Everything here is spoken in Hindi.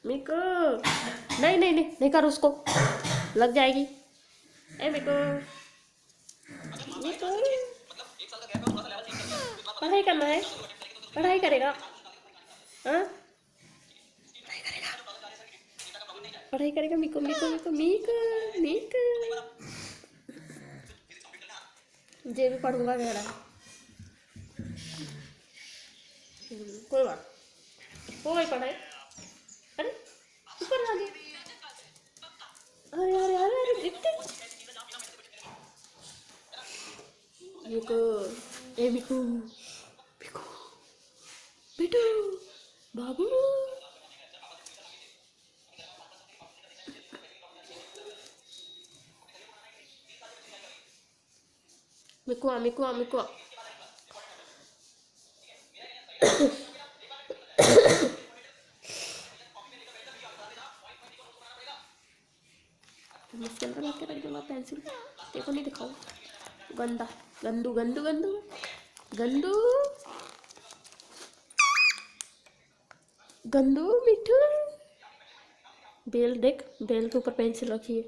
मिको, नहीं नहीं नहीं नहीं कर, उसको लग जाएगी। ए मिको, मिको, पढ़ाई करना है, पढ़ाई करेगा। हाँ, पढ़ाई करेगा। मिको मिको मिको मिको मिको, जे भी पढ़ूंगा कह रहा है। कोई बात, हो गई पढ़ाई। अरे ऊपर आ गया। अरे अरे अरे अरे इतने मिको, ए मिको, मिको, बेटू, बाबू, मिको आ, मिको आ, मिको आ। इसके अंदर रख के रख दूंगा पेंसिल, देखो नहीं दिखाओ। गंदा, गंदू गंदू गंदू गंदू गंदू मिठू। बेल देख, बेल के ऊपर पेंसिल रखी है।